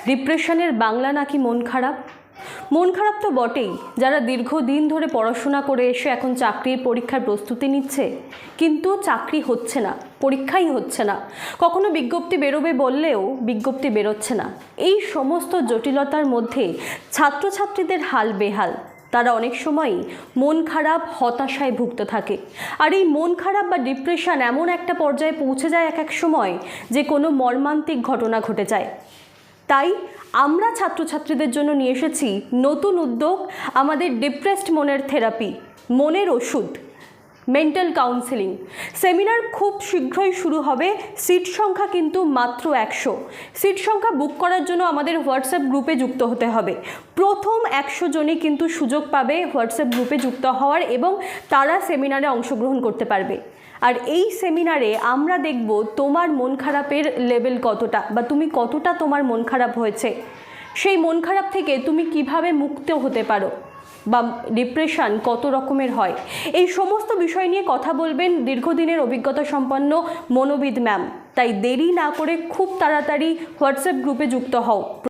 ডিপ্রেশনের বাংলা নাকি মন খারাপ? মন খারাপ তো বটেই, যারা দীর্ঘদিন ধরে পড়াশোনা করে এসে এখন চাকরির পরীক্ষার প্রস্তুতি নিচ্ছে, কিন্তু চাকরি হচ্ছে না, পরীক্ষাই হচ্ছে না, কখনো বিজ্ঞপ্তি বেরোবে বললেও বিজ্ঞপ্তি বেরোচ্ছে না। এই সমস্ত জটিলতার মধ্যে ছাত্রছাত্রীদের হাল বেহাল। তারা অনেক সময়ই মন খারাপ, হতাশায় ভুগতে থাকে। আর এই মন খারাপ বা ডিপ্রেশন এমন একটা পর্যায়ে পৌঁছে যায় এক এক সময় যে কোনো মর্মান্তিক ঘটনা ঘটে যায়। তাই আমরা ছাত্রছাত্রীদের জন্য নিয়ে এসেছি নতুন উদ্যোগ, আমাদের ডিপ্রেসড মনের থেরাপি, মনের ওষুধ, মেন্টাল কাউন্সেলিং সেমিনার খুব শীঘ্রই শুরু হবে। সিট সংখ্যা কিন্তু মাত্র 100। সিট সংখ্যা বুক করার জন্য আমাদের হোয়াটসঅ্যাপ গ্রুপে যুক্ত হতে হবে। প্রথম 100 জনই কিন্তু সুযোগ পাবে হোয়াটসঅ্যাপ গ্রুপে যুক্ত হওয়ার এবং তারা সেমিনারে অংশগ্রহণ করতে পারবে। আর এই সেমিনারে আমরা দেখব তোমার মন খারাপের লেভেল কতটা, বা তুমি কতটা তোমার মন খারাপ হয়েছে, সেই মন খারাপ থেকে তুমি কিভাবে মুক্ত হতে পারো, বা ডিপ্রেশন কত রকমের হয়, এই সমস্ত বিষয় নিয়ে কথা বলবেন দীর্ঘদিনের অভিজ্ঞতা সম্পন্ন মনোবিদ ম্যাম। তাই দেরি না করে খুব তাড়াতাড়ি হোয়াটসঅ্যাপ গ্রুপে যুক্ত হও।